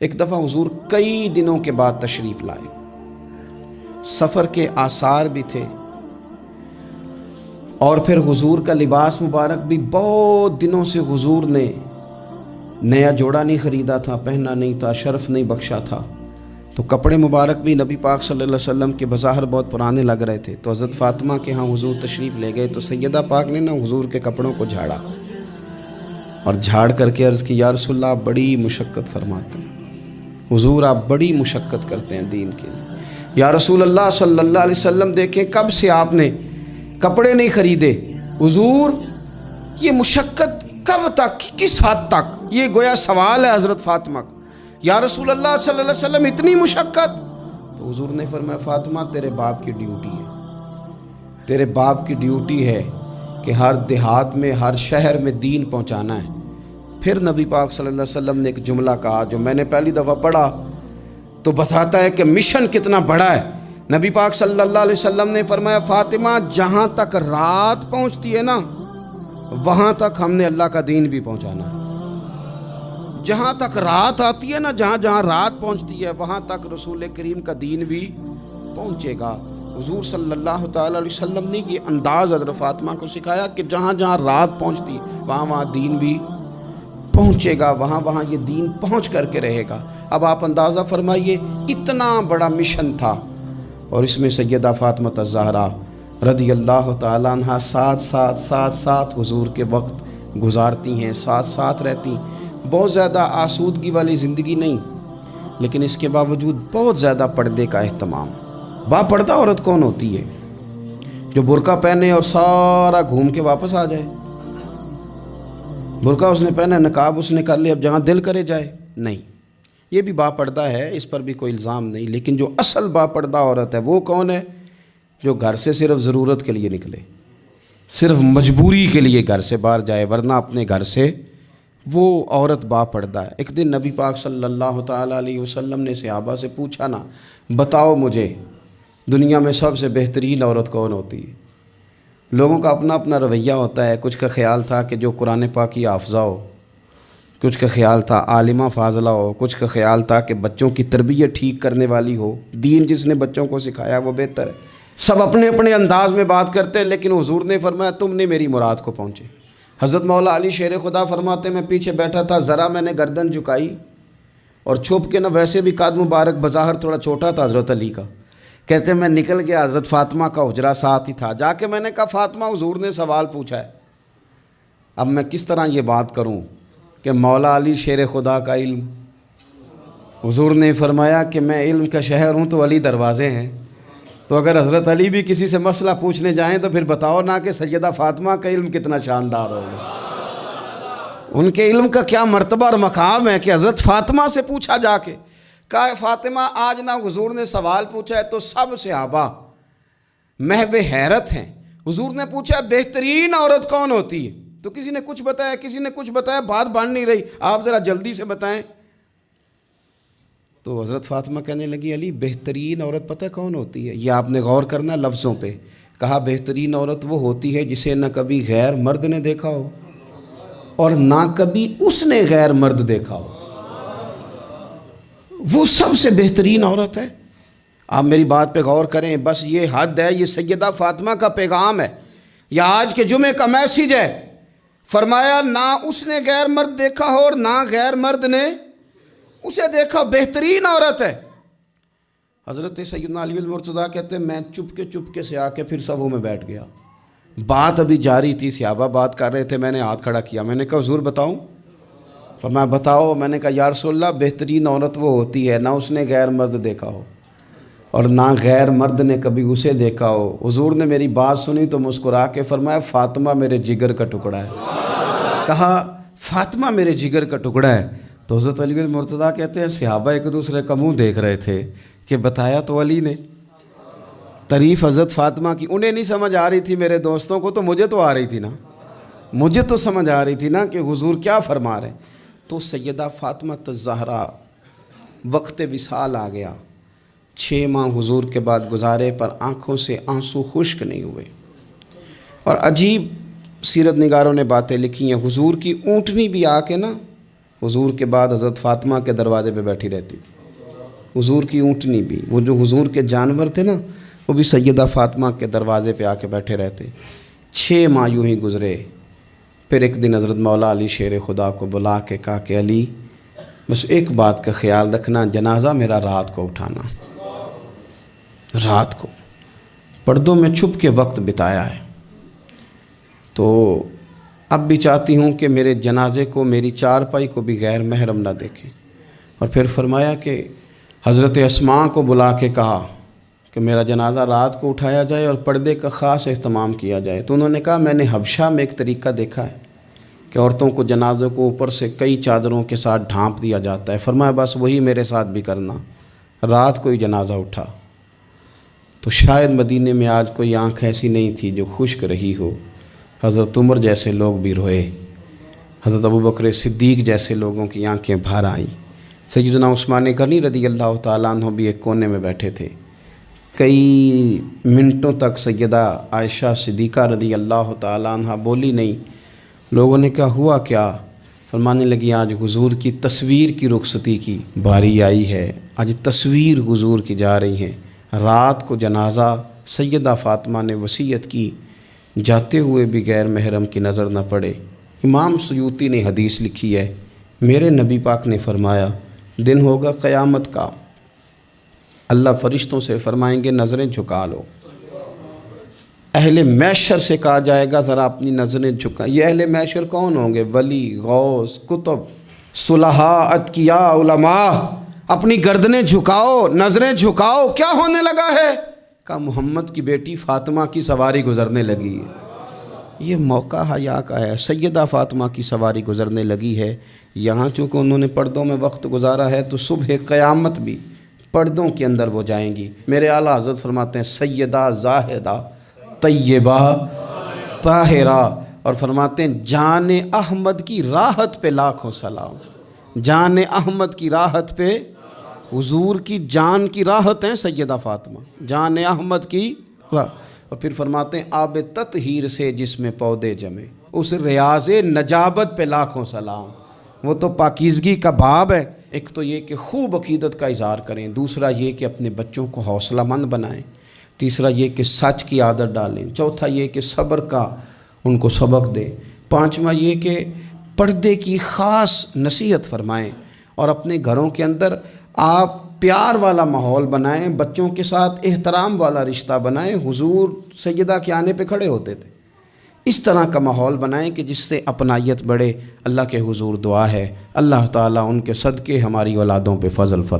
ایک دفعہ حضور کئی دنوں کے بعد تشریف لائے، سفر کے آثار بھی تھے، اور پھر حضور کا لباس مبارک بھی بہت دنوں سے حضور نے نیا جوڑا نہیں خریدا تھا، پہنا نہیں تھا، شرف نہیں بخشا تھا، تو کپڑے مبارک بھی نبی پاک صلی اللہ علیہ وسلم کے بظاہر بہت پرانے لگ رہے تھے۔ تو حضرت فاطمہ کے ہاں حضور تشریف لے گئے، تو سیدہ پاک نے نا حضور کے کپڑوں کو جھاڑا اور جھاڑ کر کے عرض کی، یا رسول اللہ آپ بڑی مشقت فرماتے ہیں، حضور آپ بڑی مشقت کرتے ہیں دین کے لیے۔ یا رسول اللہ صلی اللہ علیہ وسلم دیکھیں کب سے آپ نے کپڑے نہیں خریدے، حضور یہ مشقت کب تک، کس حد تک؟ یہ گویا سوال ہے حضرت فاطمہ کا۔ یا رسول اللہ صلی اللہ علیہ وسلم اتنی مشقت؟ تو حضور نے فرمایا، فاطمہ تیرے باپ کی ڈیوٹی ہے، تیرے باپ کی ڈیوٹی ہے کہ ہر دیہات میں، ہر شہر میں دین پہنچانا ہے۔ پھر نبی پاک صلی اللہ علیہ وسلم نے ایک جملہ کہا جو میں نے پہلی دفعہ پڑھا تو بتاتا ہے کہ مشن کتنا بڑا ہے۔ نبی پاک صلی اللہ علیہ وسلم نے فرمایا، فاطمہ جہاں تک رات پہنچتی ہے نا، وہاں تک ہم نے اللہ کا دین بھی پہنچانا ہے۔ جہاں تک رات آتی ہے نا، جہاں جہاں رات پہنچتی ہے وہاں تک رسول کریم کا دین بھی پہنچے گا۔ حضور صلی اللہ تعالی علیہ وسلم نے یہ انداز حضرت فاطمہ کو سکھایا کہ جہاں جہاں رات پہنچتی ہے وہاں وہاں دین بھی پہنچے گا، وہاں وہاں یہ دین پہنچ کر کے رہے گا۔ اب آپ اندازہ فرمائیے، اتنا بڑا مشن تھا، اور اس میں سیدہ فاطمہ الزہرا رضی اللہ تعالیٰ عنہ ساتھ حضور کے وقت گزارتی ہیں، ساتھ رہتی ہیں۔ بہت زیادہ آسودگی والی زندگی نہیں، لیکن اس کے باوجود بہت زیادہ پردے کا اہتمام۔ با پردہ عورت کون ہوتی ہے؟ جو برقع پہنے اور سارا گھوم کے واپس آ جائے۔ برقع اس نے پہنا، نقاب اس نے کر لیا، اب جہاں دل کرے جائے؟ نہیں، یہ بھی با پردہ ہے، اس پر بھی کوئی الزام نہیں، لیکن جو اصل با پردہ عورت ہے وہ کون ہے؟ جو گھر سے صرف ضرورت کے لیے نکلے، صرف مجبوری کے لیے گھر سے باہر جائے، ورنہ اپنے گھر سے، وہ عورت با پردہ ہے۔ ایک دن نبی پاک صلی اللہ تعالیٰ علیہ وسلم نے صحابہ سے پوچھا نا، بتاؤ مجھے دنیا میں سب سے بہترین عورت کون ہوتی ہے؟ لوگوں کا اپنا اپنا رویہ ہوتا ہے، کچھ کا خیال تھا کہ جو قرآن پاک کی حافظہ ہو، کچھ کا خیال تھا عالمہ فاضلہ ہو، کچھ کا خیال تھا کہ بچوں کی تربیت ٹھیک کرنے والی ہو، دین جس نے بچوں کو سکھایا وہ بہتر ہے۔ سب اپنے اپنے انداز میں بات کرتے ہیں، لیکن حضور نے فرمایا تم نے میری مراد کو پہنچے۔ حضرت مولا علی شیر خدا فرماتے میں پیچھے بیٹھا تھا، ذرا میں نے گردن جھکائی اور چھپ کے نہ، ویسے بھی قد مبارک بظاہر تھوڑا چھوٹا تھا حضرت علی کا، کہتے ہیں میں نکل گیا، حضرت فاطمہ کا حجرہ ساتھ ہی تھا، جا کے میں نے کہا فاطمہ حضور نے سوال پوچھا ہے، اب میں کس طرح یہ بات کروں کہ مولا علی شیر خدا کا علم؟ حضور نے فرمایا کہ میں علم کا شہر ہوں تو علی دروازے ہیں، تو اگر حضرت علی بھی کسی سے مسئلہ پوچھنے جائیں تو پھر بتاؤ نا کہ سیدہ فاطمہ کا علم کتنا شاندار ہوگا، ان کے علم کا کیا مرتبہ اور مقام ہے کہ حضرت فاطمہ سے پوچھا جا کے، کہا فاطمہ آج نہ حضور نے سوال پوچھا ہے تو سب صحابہ محو حیرت ہیں۔ حضور نے پوچھا بہترین عورت کون ہوتی ہے؟ تو کسی نے کچھ بتایا، کسی نے کچھ بتایا، بات بن نہیں رہی، آپ ذرا جلدی سے بتائیں۔ تو حضرت فاطمہ کہنے لگی علی بہترین عورت پتہ کون ہوتی ہے؟ یہ آپ نے غور کرنا لفظوں پہ، کہا بہترین عورت وہ ہوتی ہے جسے نہ کبھی غیر مرد نے دیکھا ہو اور نہ کبھی اس نے غیر مرد دیکھا ہو، وہ سب سے بہترین عورت ہے۔ آپ میری بات پہ غور کریں، بس یہ حد ہے، یہ سیدہ فاطمہ کا پیغام ہے، یہ آج کے جمعے کا میسیج ہے۔ فرمایا نہ اس نے غیر مرد دیکھا ہو اور نہ غیر مرد نے اسے دیکھا، بہترین عورت ہے۔ حضرت سیدنا علی المرتضیٰ کہتے ہیں میں چپ کے سے آ کے پھر صفوں میں بیٹھ گیا، بات ابھی جاری تھی، صحابہ بات کر رہے تھے، میں نے ہاتھ کھڑا کیا، میں نے کہا حضور بتاؤں؟ فرمایا بتاؤ۔ میں نے کہا یا رسول اللہ بہترین عورت وہ ہوتی ہے نہ اس نے غیر مرد دیکھا ہو اور نہ غیر مرد نے کبھی اسے دیکھا ہو۔ حضور نے میری بات سنی تو مسکرا کے فرمایا فاطمہ میرے جگر کا ٹکڑا ہے۔ کہا فاطمہ میرے جگر کا ٹکڑا ہے۔ تو حضرت علی المرتضیٰ کہتے ہیں صحابہ ایک دوسرے کا منہ دیکھ رہے تھے کہ بتایا تو علی نے، تعریف حضرت فاطمہ کی انہیں نہیں سمجھ آ رہی تھی، میرے دوستوں کو تو مجھے تو آ رہی تھی نا، مجھے تو سمجھ آ رہی تھی نا کہ حضور کیا فرما رہے ہیں۔ تو سیدہ فاطمہ الزہرا وقت وصال آ گیا، 6 ماہ حضور کے بعد گزارے پر آنکھوں سے آنسو خشک نہیں ہوئے، اور عجیب سیرت نگاروں نے باتیں لکھی ہیں، حضور کی اونٹنی بھی آ کے نا حضور کے بعد حضرت فاطمہ کے دروازے پہ بیٹھی رہتی تھی. حضور کی اونٹنی بھی، وہ جو حضور کے جانور تھے نا، وہ بھی سیدہ فاطمہ کے دروازے پہ آ کے بیٹھے رہتے. 6 ماہ یوں ہی گزرے. پھر ایک دن حضرت مولا علی شیر خدا کو بلا کے کہا کہ علی بس ایک بات کا خیال رکھنا، جنازہ میرا رات کو اٹھانا. رات کو پردوں میں چھپ کے وقت بتایا ہے، تو اب بھی چاہتی ہوں کہ میرے جنازے کو، میری چارپائی کو بھی غیر محرم نہ دیکھیں. اور پھر فرمایا کہ حضرت اسماء کو بلا کے کہا کہ میرا جنازہ رات کو اٹھایا جائے اور پردے کا خاص اہتمام کیا جائے. تو انہوں نے کہا میں نے حبشہ میں ایک طریقہ دیکھا ہے کہ عورتوں کو جنازوں کو اوپر سے کئی چادروں کے ساتھ ڈھانپ دیا جاتا ہے. فرمایا بس وہی میرے ساتھ بھی کرنا. رات کو ہی جنازہ اٹھا. تو شاید مدینے میں آج کوئی آنکھ ایسی نہیں تھی جو خشک رہی ہو. حضرت عمر جیسے لوگ بھی روئے، حضرت ابوبکر صدیق جیسے لوگوں کی آنکھیں بھر آئیں. سیدنا عثمان غنی رضی اللہ تعالیٰ عنہ بھی ایک کونے میں بیٹھے تھے. کئی منٹوں تک سیدہ عائشہ صدیقہ رضی اللہ تعالیٰ عنہ بولی نہیں. لوگوں نے کہا ہوا کیا؟ فرمانے لگی آج حضور کی تصویر کی رخصتی کی باری آئی ہے، آج تصویر حضور کی جا رہی ہیں. رات کو جنازہ سیدہ فاطمہ نے وصیت کی، جاتے ہوئے بھی غیر محرم کی نظر نہ پڑے. امام سیوطی نے حدیث لکھی ہے، میرے نبی پاک نے فرمایا دن ہوگا قیامت کا، اللہ فرشتوں سے فرمائیں گے نظریں جھکا لو. اہل محشر سے کہا جائے گا ذرا اپنی نظریں جھکا. یہ اہل محشر کون ہوں گے؟ ولی، غوث، کتب، صلحاء، اتقیاء، علماء. اپنی گردنیں جھکاؤ، نظریں جھکاؤ. کیا ہونے لگا ہے؟ کہا محمد کی بیٹی فاطمہ کی سواری گزرنے لگی ہے. یہ موقع حیا کا ہے. سیدہ فاطمہ کی سواری گزرنے لگی ہے. یہاں چونکہ انہوں نے پردوں میں وقت گزارا ہے تو صبح قیامت بھی پردوں کے اندر وہ جائیں گی. میرے اعلیٰ حضرت فرماتے ہیں سیدہ زاہدہ طیبہ طاہرہ، اور فرماتے ہیں جان احمد کی راحت پہ لاکھوں سلام. جان احمد کی راحت پہ، حضور کی جان کی راحت ہیں سیدہ فاطمہ، جان احمد کی راحت. اور پھر فرماتے ہیں آب تطہیر سے جس میں پودے جمے، اس ریاض نجابت پہ لاکھوں سلام. وہ تو پاکیزگی کا باب ہے. ایک تو یہ کہ خوب عقیدت کا اظہار کریں، دوسرا یہ کہ اپنے بچوں کو حوصلہ مند بنائیں، تیسرا یہ کہ سچ کی عادت ڈالیں، چوتھا یہ کہ صبر کا ان کو سبق دیں، پانچواں یہ کہ پردے کی خاص نصیحت فرمائیں، اور اپنے گھروں کے اندر آپ پیار والا ماحول بنائیں، بچوں کے ساتھ احترام والا رشتہ بنائیں. حضور سیدہ کے آنے پہ کھڑے ہوتے تھے. اس طرح کا ماحول بنائیں کہ جس سے اپنائیت بڑھے. اللہ کے حضور دعا ہے اللہ تعالیٰ ان کے صدقے ہماری اولادوں پہ فضل فرمائے.